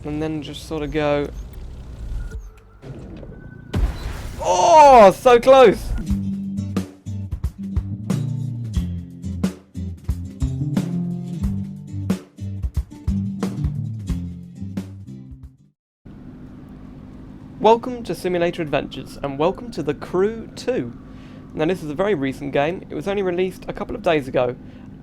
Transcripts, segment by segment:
and then just sort of go. Oh, so close! Welcome to Simulator Adventures, and welcome to The Crew 2. Now this is a very recent game. It was only released a couple of days ago,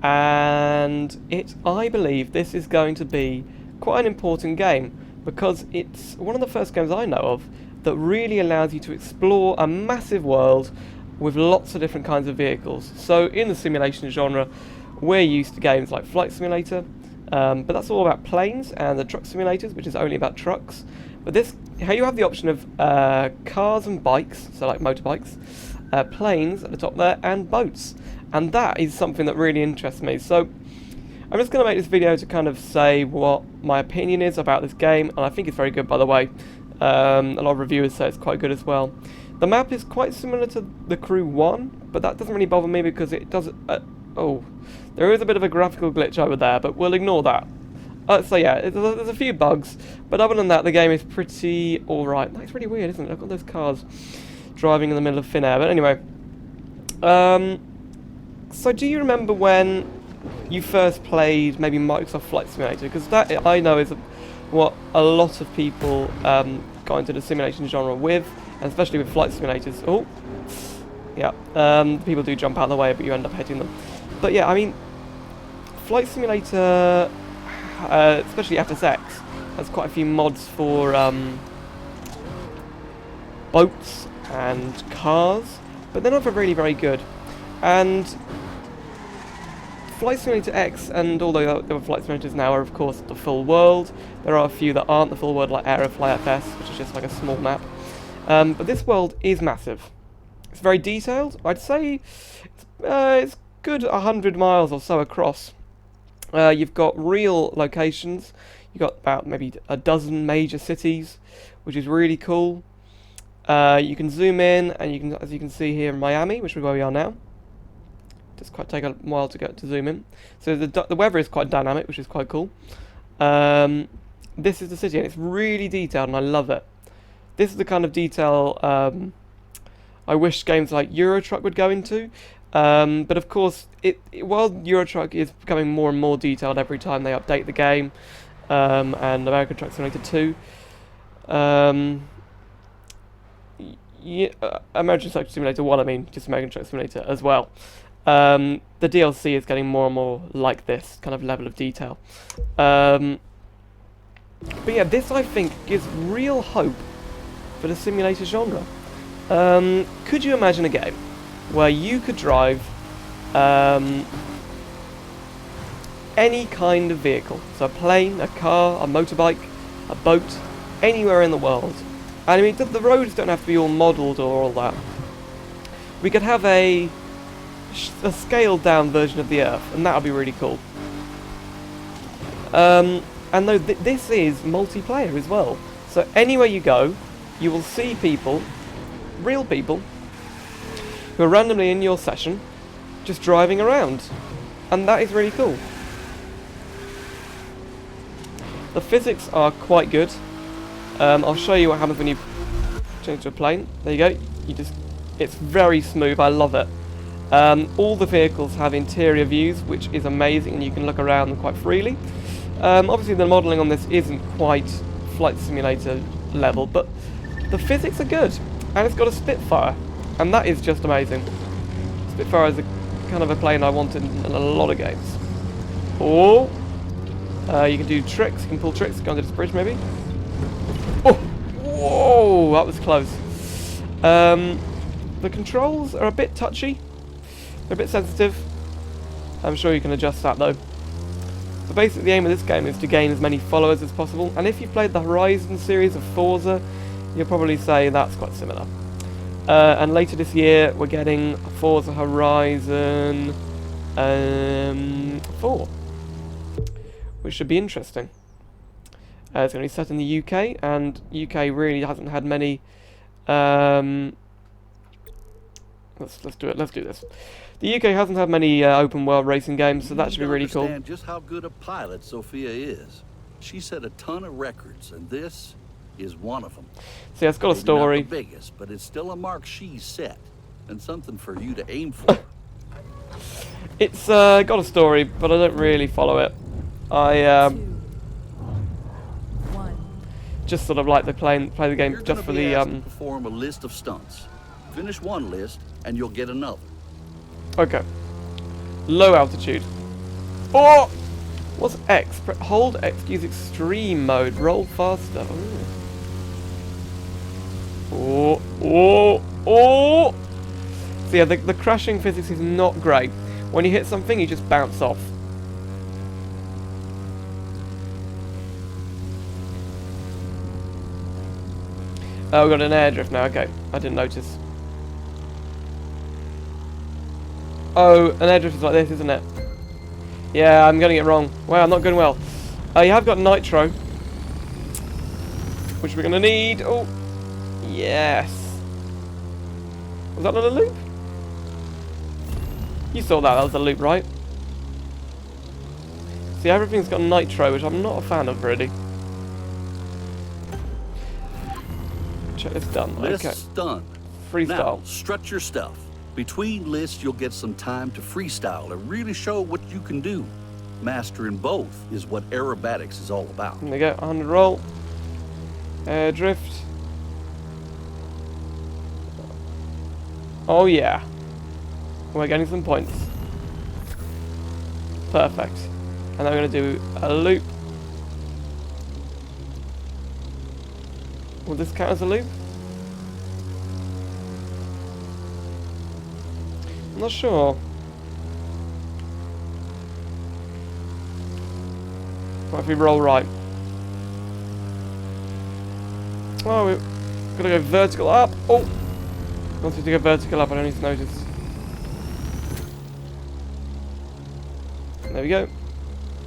and I believe this is going to be quite an important game, because it's one of the first games I know of that really allows you to explore a massive world with lots of different kinds of vehicles. So in the simulation genre, we're used to games like Flight Simulator, but that's all about planes, and the truck simulators, which is only about trucks. But this, how you have the option of cars and bikes, so like motorbikes, planes at the top there, and boats. And that is something that really interests me. So I'm just going to make this video to kind of say what my opinion is about this game, and I think it's very good, by the way. A lot of reviewers say it's quite good as well. The map is quite similar to The Crew 1, but that doesn't really bother me because it doesn't... oh, there is a bit of a graphical glitch over there, but we'll ignore that. So yeah, there's a few bugs, but other than that, the game is pretty alright. That's really weird, isn't it? I've got those cars driving in the middle of thin air. But anyway, so do you remember when you first played maybe Microsoft Flight Simulator? Because that, I know, is what a lot of people got into the simulation genre with, and especially with flight simulators. Oh, yeah, people do jump out of the way, but you end up hitting them. But yeah, I mean, Flight Simulator... especially FSX, has quite a few mods for boats and cars, but they're not really very good. And Flight Simulator X and all the other flight simulators now are of course the full world. There are a few that aren't the full world, like Aerofly FS, which is just like a small map. But this world is massive. It's very detailed. I'd say it's good 100 miles or so across. You've got real locations. You've got about maybe a dozen major cities, which is really cool. You can zoom in, and you can, as you can see here in Miami, which is where we are now. Just quite take a while to get to zoom in. So the weather is quite dynamic, which is quite cool. This is the city, and it's really detailed, and I love it. This is the kind of detail I wish games like Euro Truck would go into. But of course, while Euro Truck is becoming more and more detailed every time they update the game, and American Truck Simulator 2, American Truck Simulator 1, I mean, just American Truck Simulator as well. The DLC is getting more and more like this kind of level of detail. But yeah, this I think gives real hope for the simulator genre. Could you imagine a game where you could drive any kind of vehicle, so a plane, a car, a motorbike, a boat, anywhere in the world? And I mean, the roads don't have to be all modelled or all that. We could have a scaled down version of the Earth, and that would be really cool. And though this is multiplayer as well, so anywhere you go, you will see people, real people, who are randomly in your session, just driving around. And that is really cool. The physics are quite good. I'll show you what happens when you change to a plane. There you go. It's very smooth, I love it. All the vehicles have interior views, which is amazing, and you can look around them quite freely. Obviously the modelling on this isn't quite Flight Simulator level, but the physics are good. And it's got a Spitfire. And that is just amazing. Spitfire is a kind of a plane I want in a lot of games. Or you can do tricks, you can pull tricks, go under this bridge maybe. Oh! Whoa! That was close. The controls are a bit touchy. They're a bit sensitive. I'm sure you can adjust that though. So basically the aim of this game is to gain as many followers as possible. And if you've played the Horizon series of Forza, you'll probably say that's quite similar. And later this year, we're getting Forza Horizon 4, which should be interesting. It's going to be set in the UK, and UK really hasn't had many. Let's do it. Let's do this. The UK hasn't had many open world racing games, so that should be really cool. Just how good a pilot Sophia is. She set a ton of records, and this is one of them. See, it's got a Maybe story. not the biggest, but it's still a mark she set, and something for you to aim for. It's got a story, but I don't really follow it. I 2, 1. just sort of like to play the game You're just for gonna be the asked to perform a list of stunts. Finish one list, and you'll get another. Okay. Low altitude. Oh! What's X? Hold X to use extreme mode. Roll faster. Ooh. Oh! Oh! So yeah, the crashing physics is not great. When you hit something, you just bounce off. Oh, we've got an air drift now. Okay, I didn't notice. Oh, an air drift is like this, isn't it? Yeah, I'm getting it wrong. Wow, I'm not going well. You have got nitro, which we're going to need. Oh, yes. Was that not a loop? You saw that. That was a loop, right? See, everything's got nitro, which I'm not a fan of, really. Check this done. List's Okay. done. Freestyle. Now, strut your stuff. Between lists, you'll get some time to freestyle and really show what you can do. Mastering both is what aerobatics is all about. There we go. 100 roll. Air drift. Oh yeah. We're getting some points. Perfect. And then we're going to do a loop. Will this count as a loop? I'm not sure. What if we roll right? Oh, we're gonna go vertical up. Oh! Once we do go vertical up, I don't need to notice. There we go.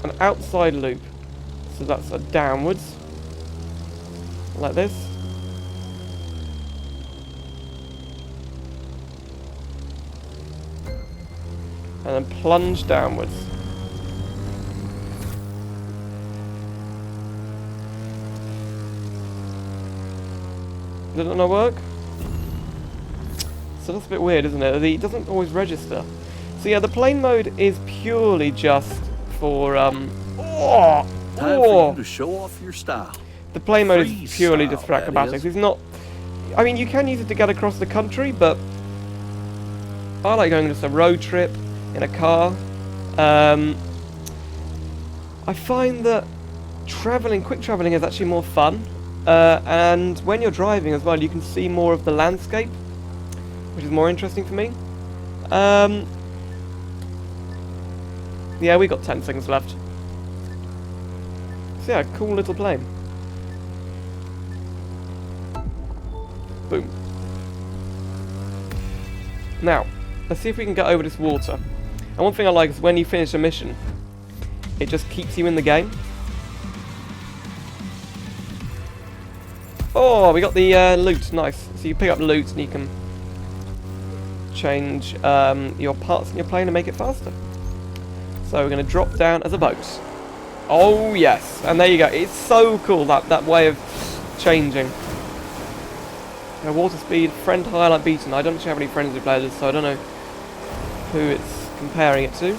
An outside loop. So that's a downwards. Like this. And then plunge downwards. Did it not work? So that's a bit weird, isn't it? It doesn't always register. So yeah, the plane mode is purely just for Time for you to show off your style. The plane mode is purely Freestyle, just for that acrobatics. is. It's not. I mean, you can use it to get across the country, but I like going just a road trip in a car. I find that quick traveling is actually more fun, and when you're driving as well, you can see more of the landscape, which is more interesting for me. Yeah, we got 10 seconds left. So yeah, cool little plane. Boom. Now, let's see if we can get over this water. And one thing I like is when you finish a mission, it just keeps you in the game. Oh, we got the loot. Nice. So you pick up loot and you can change your parts in your plane and make it faster. So we're going to drop down as a boat. Oh yes, and there you go. It's so cool, that way of changing. Water speed, friend highlight beaten. I don't actually have any friends who play this, so I don't know who it's comparing it to.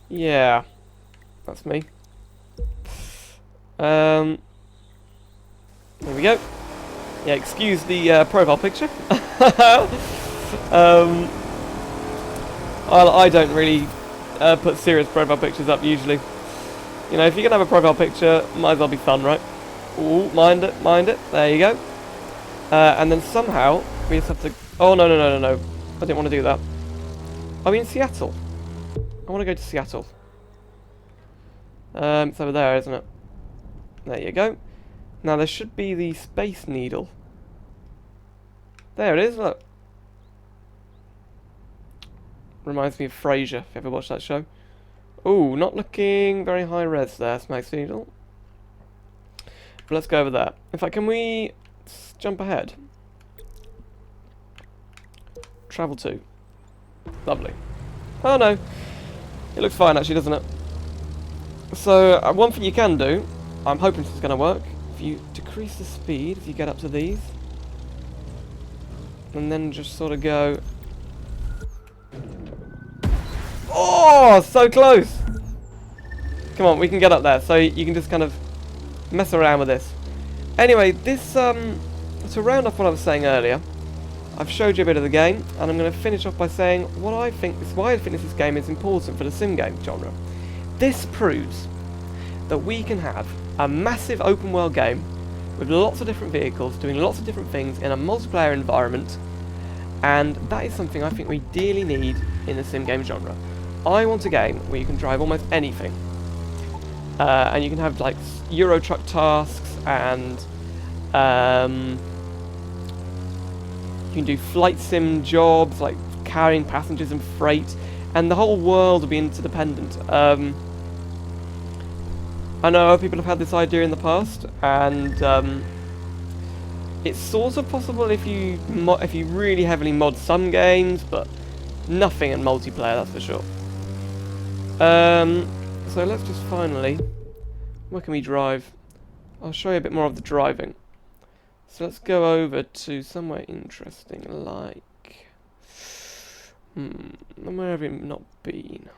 Yeah, that's me. There we go. Yeah, excuse the profile picture. I don't really put serious profile pictures up usually. You know, if you're gonna have a profile picture, might as well be fun, right? Ooh, mind it, mind it. There you go. And then somehow we just have to. Oh no. I didn't want to do that. Are we in Seattle? I want to go to Seattle. It's over there, isn't it? There you go. Now there should be the Space Needle. There it is, look. Reminds me of Frasier, if you ever watched that show. Ooh, not looking very high res there, Space Needle. But let's go over there. In fact, can we jump ahead? Travel to. Lovely. Oh no, it looks fine actually, doesn't it? So, one thing you can do, I'm hoping this is going to work, if you decrease the speed as you get up to these, and then just sort of go... Oh, so close! Come on, we can get up there, so you can just kind of mess around with this. Anyway, this, to round off what I was saying earlier, I've showed you a bit of the game, and I'm going to finish off by saying why I think this game is important for the sim game genre. This proves that we can have a massive open world game with lots of different vehicles doing lots of different things in a multiplayer environment, and that is something I think we dearly need in the sim game genre. I want a game where you can drive almost anything, and you can have like Euro Truck tasks, and you can do flight sim jobs like carrying passengers and freight, and the whole world will be interdependent. I know people have had this idea in the past, and it's sort of possible if you really heavily mod some games, but nothing in multiplayer, that's for sure. So let's just finally, where can we drive? I'll show you a bit more of the driving. So let's go over to somewhere interesting, like where have we not been?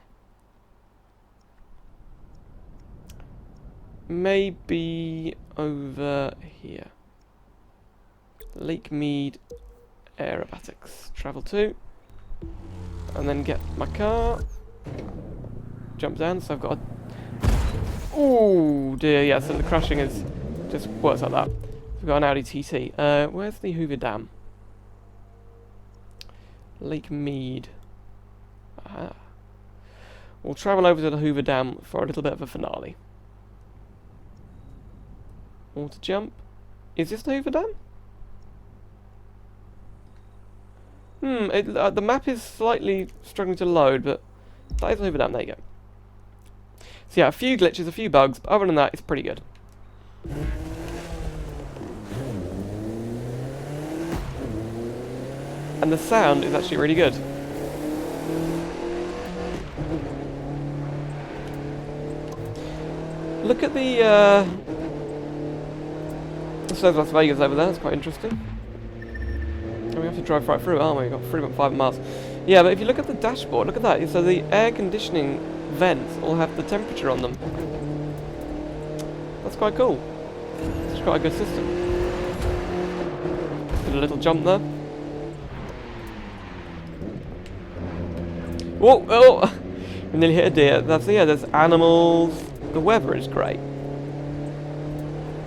Maybe over here. Lake Mead Aerobatics. Travel to. And then get my car. Jump down, so I've got a... Oh dear, yeah, so the crashing is just works like that. We've got an Audi TT. Where's the Hoover Dam? Lake Mead. Aha. We'll travel over to the Hoover Dam for a little bit of a finale. Water jump. Is this the Hoover Dam? The map is slightly struggling to load, but that is the Hoover Dam. There you go. So yeah, a few glitches, a few bugs, but other than that, it's pretty good. And the sound is actually really good. Look at the it says Las Vegas over there, that's quite interesting. And we have to drive right through, aren't we? We've got 3.5 miles. Yeah, but if you look at the dashboard, look at that. So the air conditioning vents all have the temperature on them. That's quite cool. It's quite a good system. Did a little jump there. Whoa! Oh! We nearly hit a deer. There's animals. The weather is great.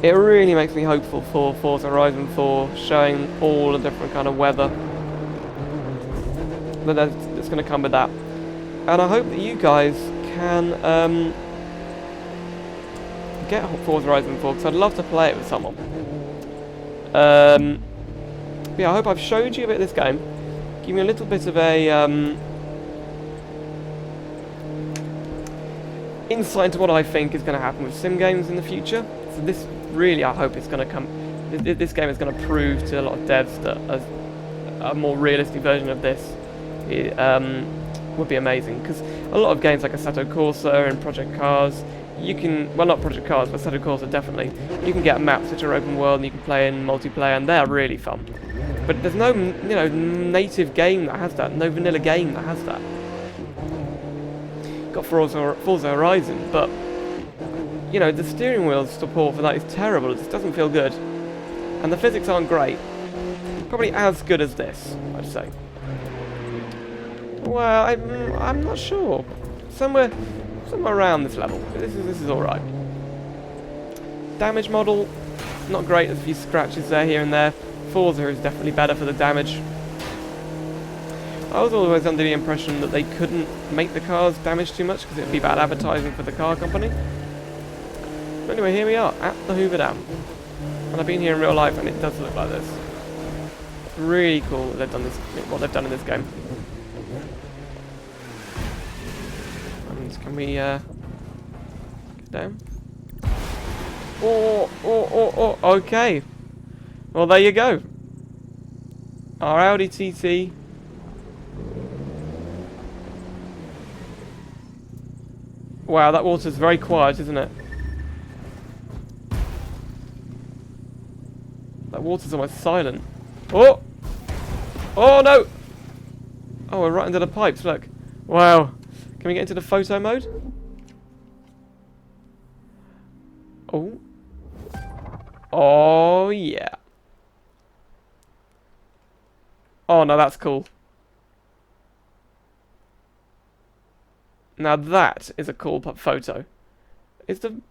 It really makes me hopeful for Forza Horizon 4, showing all the different kind of weather that's going to come with that. And I hope that you guys can get Forza Horizon 4, because I'd love to play it with someone. But yeah, I hope I've showed you a bit of this game, give me a little bit of a insight into what I think is going to happen with sim games in the future. So this really, I hope it's going to come. This game is going to prove to a lot of devs that a more realistic version of this would be amazing. Because a lot of games like Assetto Corsa and Project Cars, you can, well, not Project Cars, but Assetto Corsa definitely, you can get maps which are open world and you can play in multiplayer, and they're really fun. But there's no, native game that has that, no vanilla game that has that. Got Forza Horizon, but the steering wheel support for that is terrible. It just doesn't feel good, and the physics aren't great. Probably as good as this, I'd say. Well, I'm not sure. Somewhere around this level. This is all right. Damage model, not great. There's a few scratches there, here and there. Forza is definitely better for the damage. I was always under the impression that they couldn't make the cars damage too much because it would be bad advertising for the car company. But anyway, here we are at the Hoover Dam, and I've been here in real life, and it does look like this. It's really cool that they've done this, what they've done in this game. And can we get down? Oh, okay. Well, there you go. Our Audi TT Wow, that water's very quiet, isn't it? That water's almost silent. Oh! Oh, no! Oh, we're right under the pipes, look. Wow. Can we get into the photo mode? Oh. Oh, yeah. Oh, no, that's cool. Now that is a cool photo. Is the...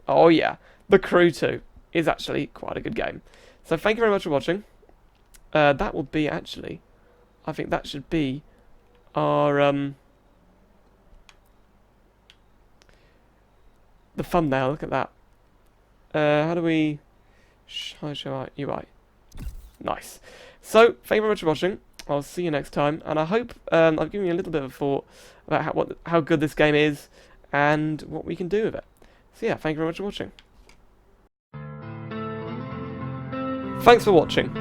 Oh, yeah. The Crew 2 is actually quite a good game. So thank you very much for watching. That will be, actually... I think that should be our, the thumbnail. Look at that. How do we... show UI? Nice. So, thank you very much for watching. I'll see you next time, and I hope I've given you a little bit of a thought about how good this game is and what we can do with it. So yeah, thank you very much for watching. Thanks for watching.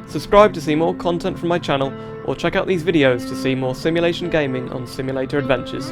Subscribe to see more content from my channel, or check out these videos to see more simulation gaming on Simulator Adventures.